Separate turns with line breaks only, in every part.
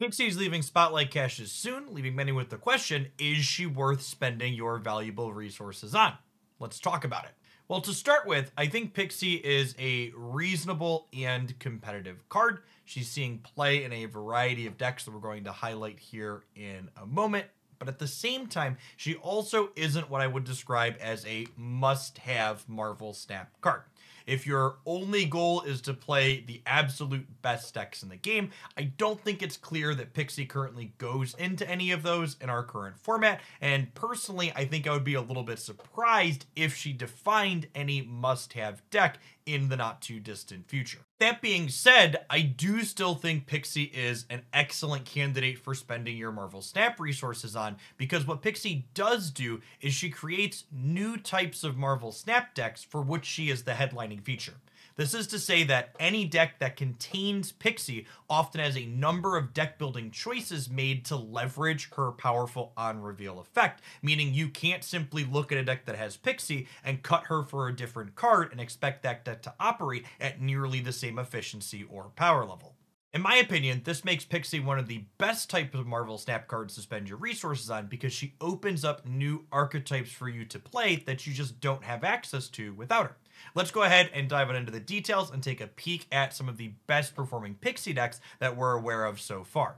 Pixie's leaving Spotlight caches soon, leaving many with the question, is she worth spending your valuable resources on? Let's talk about it. Well, to start with, I think Pixie is a reasonable and competitive card. She's seeing play in a variety of decks that we're going to highlight here in a moment. But at the same time, she also isn't what I would describe as a must-have Marvel Snap card. If your only goal is to play the absolute best decks in the game, I don't think it's clear that Pixie currently goes into any of those in our current format, and personally, I think I would be a little bit surprised if she defined any must-have deck in the not too distant future. That being said, I do still think Pixie is an excellent candidate for spending your Marvel Snap resources on, because what Pixie does do is she creates new types of Marvel Snap decks for which she is the headlining feature. This is to say that any deck that contains Pixie often has a number of deck building choices made to leverage her powerful on-reveal effect, meaning you can't simply look at a deck that has Pixie and cut her for a different card and expect that deck to operate at nearly the same efficiency or power level. In my opinion, this makes Pixie one of the best types of Marvel Snap cards to spend your resources on because she opens up new archetypes for you to play that you just don't have access to without her. Let's go ahead and dive into the details and take a peek at some of the best performing Pixie decks that we're aware of so far.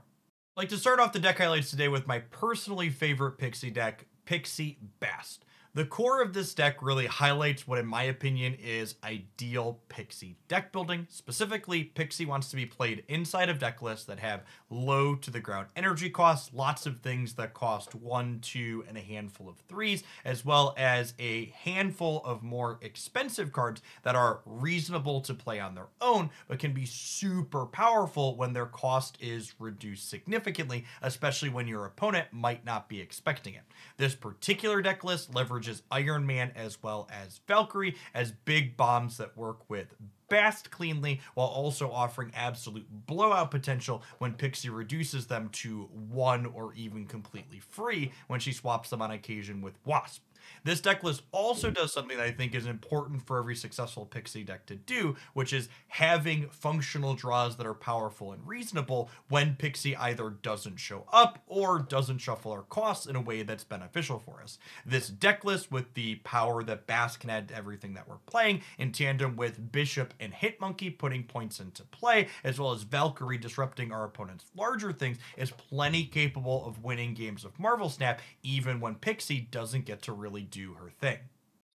I'd like to start off the deck highlights today with my personally favorite Pixie deck, Pixie Bast. The core of this deck really highlights what, in my opinion, is ideal Pixie deck building. Specifically, Pixie wants to be played inside of deck lists that have low to the ground energy costs, lots of things that cost 1, 2, and a handful of 3s, as well as a handful of more expensive cards that are reasonable to play on their own, but can be super powerful when their cost is reduced significantly, especially when your opponent might not be expecting it. This particular deck list leverages Iron Man as well as Valkyrie as big bombs that work with Bast cleanly, while also offering absolute blowout potential when Pixie reduces them to 1 or even completely free when she swaps them on occasion with Wasp. This deck list also does something that I think is important for every successful Pixie deck to do, which is having functional draws that are powerful and reasonable when Pixie either doesn't show up or doesn't shuffle our costs in a way that's beneficial for us. This deck list, with the power that Bast can add to everything that we're playing, in tandem with Bishop and Hitmonkey putting points into play, as well as Valkyrie disrupting our opponent's larger things, is plenty capable of winning games of Marvel Snap, even when Pixie doesn't get to really do her thing.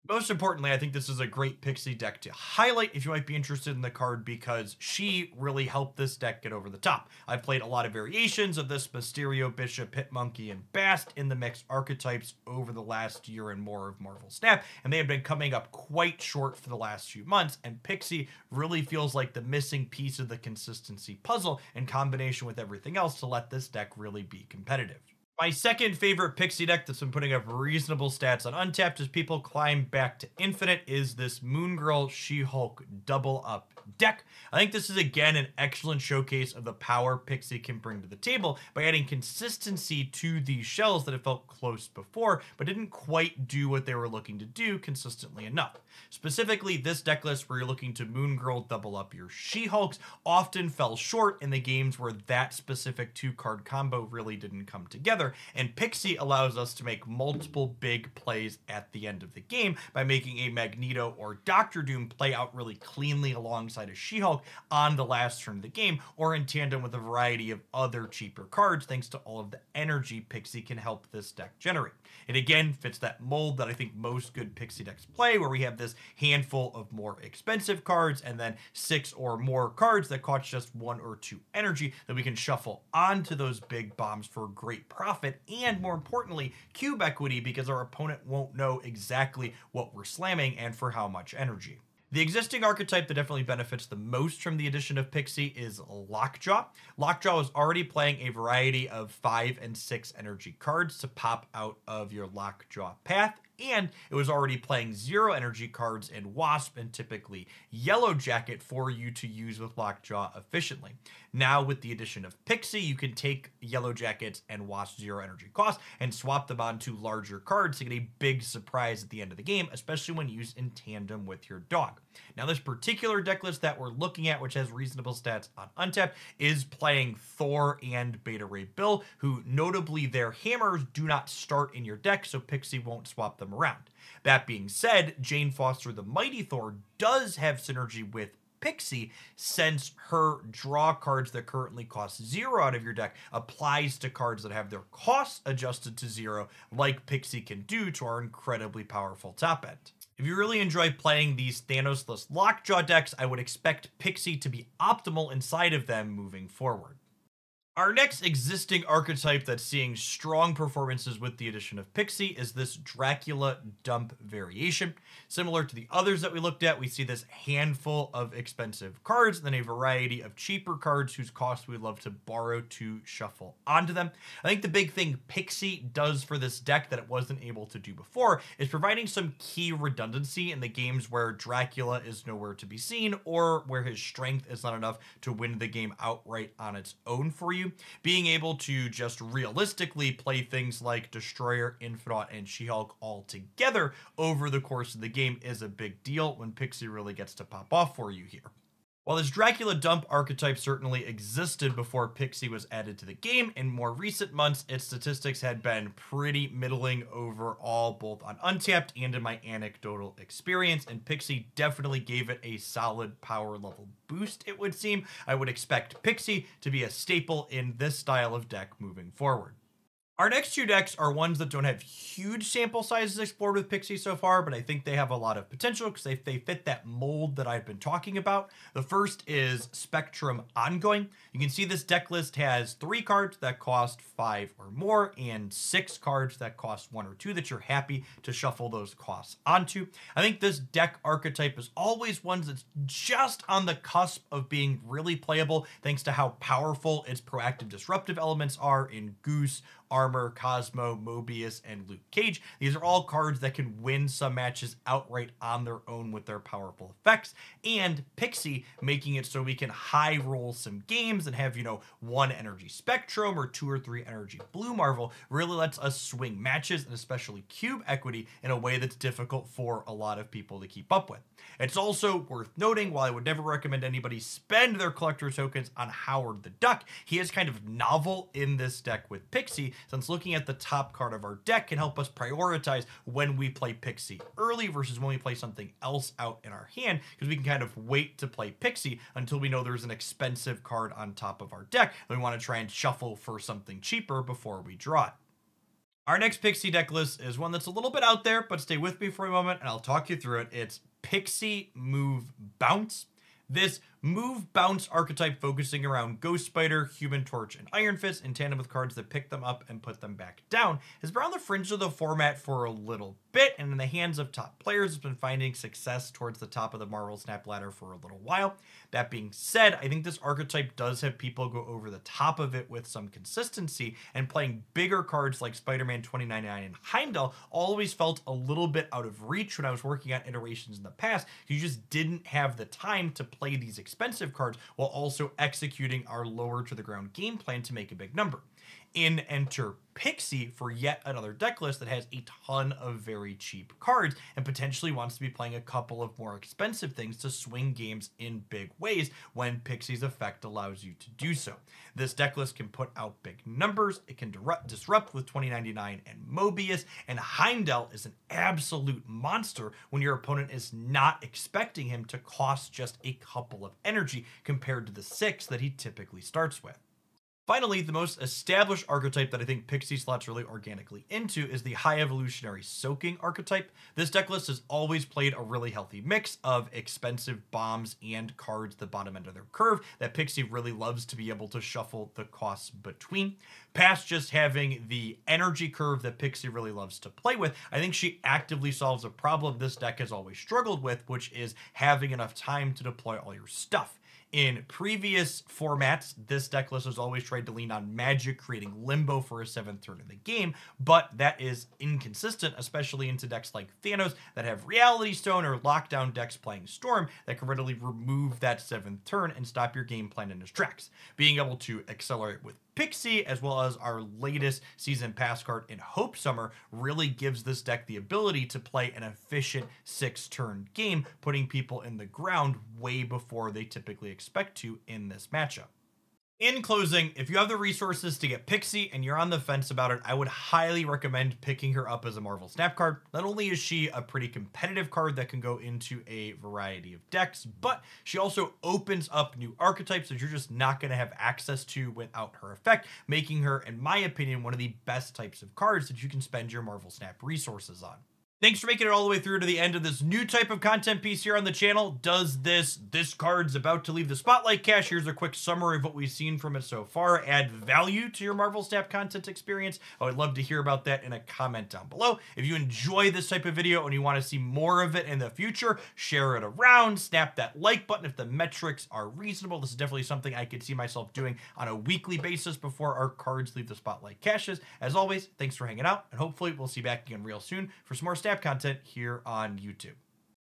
Most importantly, I think this is a great Pixie deck to highlight if you might be interested in the card, because she really helped this deck get over the top. I've played a lot of variations of this Mysterio, Bishop, Hitmonkey, and Bast in the mixed archetypes over the last year and more of Marvel Snap, and they have been coming up quite short for the last few months, and Pixie really feels like the missing piece of the consistency puzzle in combination with everything else to let this deck really be competitive. My second favorite Pixie deck that's been putting up reasonable stats on Untapped as people climb back to Infinite is this Moongirl She-Hulk double up deck. I think this is again an excellent showcase of the power Pixie can bring to the table by adding consistency to these shells that have felt close before but didn't quite do what they were looking to do consistently enough. Specifically, this deck list where you're looking to Moongirl double up your She-Hulks often fell short in the games where that specific 2-card combo really didn't come together, and Pixie allows us to make multiple big plays at the end of the game by making a Magneto or Doctor Doom play out really cleanly alongside a She-Hulk on the last turn of the game, or in tandem with a variety of other cheaper cards thanks to all of the energy Pixie can help this deck generate. It again fits that mold that I think most good Pixie decks play, where we have this handful of more expensive cards and then 6 or more cards that cost just 1 or 2 energy that we can shuffle onto those big bombs for great profit, and more importantly, cube equity, because our opponent won't know exactly what we're slamming and for how much energy. The existing archetype that definitely benefits the most from the addition of Pixie is Lockjaw. Lockjaw is already playing a variety of 5 and 6 energy cards to pop out of your Lockjaw path, and it was already playing 0 energy cards in Wasp and typically Yellow Jacket for you to use with Lockjaw efficiently. Now with the addition of Pixie, you can take Yellow Jackets and Wasp 0 energy cost and swap them onto larger cards to get a big surprise at the end of the game, especially when used in tandem with your dog. Now this particular deck list that we're looking at, which has reasonable stats on Untapped, is playing Thor and Beta Ray Bill, who notably their hammers do not start in your deck, so Pixie won't swap them around. That being said, Jane Foster the Mighty Thor does have synergy with Pixie, since her draw cards that currently cost 0 out of your deck applies to cards that have their costs adjusted to 0, like Pixie can do to our incredibly powerful top end. If you really enjoy playing these Thanos-less Lockjaw decks, I would expect Pixie to be optimal inside of them moving forward. Our next existing archetype that's seeing strong performances with the addition of Pixie is this Dracula dump variation. Similar to the others that we looked at, we see this handful of expensive cards, then a variety of cheaper cards whose cost we love to borrow to shuffle onto them. I think the big thing Pixie does for this deck that it wasn't able to do before is providing some key redundancy in the games where Dracula is nowhere to be seen or where his strength is not enough to win the game outright on its own for you. Being able to just realistically play things like Destroyer, Infinite, and She-Hulk all together over the course of the game is a big deal when Pixie really gets to pop off for you here. While this Dracula dump archetype certainly existed before Pixie was added to the game, in more recent months, its statistics had been pretty middling overall, both on Untapped and in my anecdotal experience, and Pixie definitely gave it a solid power level boost, it would seem. I would expect Pixie to be a staple in this style of deck moving forward. Our next two decks are ones that don't have huge sample sizes explored with Pixie so far, but I think they have a lot of potential because they fit that mold that I've been talking about. The first is Spectrum Ongoing. You can see this deck list has 3 cards that cost 5 or more and 6 cards that cost 1 or 2 that you're happy to shuffle those costs onto. I think this deck archetype is always one that's just on the cusp of being really playable thanks to how powerful its proactive disruptive elements are in Goose, Armor, Cosmo, Mobius, and Luke Cage. These are all cards that can win some matches outright on their own with their powerful effects, and Pixie making it so we can high roll some games and have, 1 energy Spectrum or 2 or 3 energy Blue Marvel really lets us swing matches and especially cube equity in a way that's difficult for a lot of people to keep up with. It's also worth noting, while I would never recommend anybody spend their collector tokens on Howard the Duck, he is kind of novel in this deck with Pixie, since looking at the top card of our deck can help us prioritize when we play Pixie early versus when we play something else out in our hand, because we can kind of wait to play Pixie until we know there's an expensive card on top of our deck and we want to try and shuffle for something cheaper before we draw it. Our next Pixie deck list is one that's a little bit out there, but stay with me for a moment and I'll talk you through it. It's Pixie Move Bounce. This move bounce archetype focusing around Ghost Spider, Human Torch, and Iron Fist in tandem with cards that pick them up and put them back down has been on the fringe of the format for a little bit, and in the hands of top players has been finding success towards the top of the Marvel Snap ladder for a little while. That being said, I think this archetype does have people go over the top of it with some consistency, and playing bigger cards like Spider-Man 2099 and Heimdall always felt a little bit out of reach when I was working on iterations in the past. You just didn't have the time to play these expensive cards while also executing our lower to the ground game plan to make a big number. In enter Pixie for yet another deck list that has a ton of very cheap cards and potentially wants to be playing a couple of more expensive things to swing games in big ways when Pixie's effect allows you to do so. This deck list can put out big numbers, it can disrupt with 2099 and Mobius, and Heimdall is an absolute monster when your opponent is not expecting him to cost just a couple of energy compared to the 6 that he typically starts with. Finally, the most established archetype that I think Pixie slots really organically into is the High Evolutionary Soaking archetype. This deck list has always played a really healthy mix of expensive bombs and cards at the bottom end of their curve that Pixie really loves to be able to shuffle the costs between. Past just having the energy curve that Pixie really loves to play with, I think she actively solves a problem this deck has always struggled with, which is having enough time to deploy all your stuff. In previous formats, this deck list has always tried to lean on magic, creating limbo for a 7th turn in the game, but that is inconsistent, especially into decks like Thanos that have Reality Stone or lockdown decks playing Storm that can readily remove that 7th turn and stop your game plan in its tracks. Being able to accelerate with Pixie, as well as our latest season pass card in Hope Summer, really gives this deck the ability to play an efficient 6-turn game, putting people in the ground way before they typically expect to in this matchup. In closing, if you have the resources to get Pixie and you're on the fence about it, I would highly recommend picking her up as a Marvel Snap card. Not only is she a pretty competitive card that can go into a variety of decks, but she also opens up new archetypes that you're just not going to have access to without her effect, making her, in my opinion, one of the best types of cards that you can spend your Marvel Snap resources on. Thanks for making it all the way through to the end of this new type of content piece here on the channel. Does this card's about to leave the spotlight cache? Here's a quick summary of what we've seen from it so far. Add value to your Marvel Snap content experience? I would love to hear about that in a comment down below. If you enjoy this type of video and you want to see more of it in the future, share it around, snap that like button if the metrics are reasonable. This is definitely something I could see myself doing on a weekly basis before our cards leave the spotlight caches. As always, thanks for hanging out, and hopefully we'll see you back again real soon for some more Snap content here on YouTube.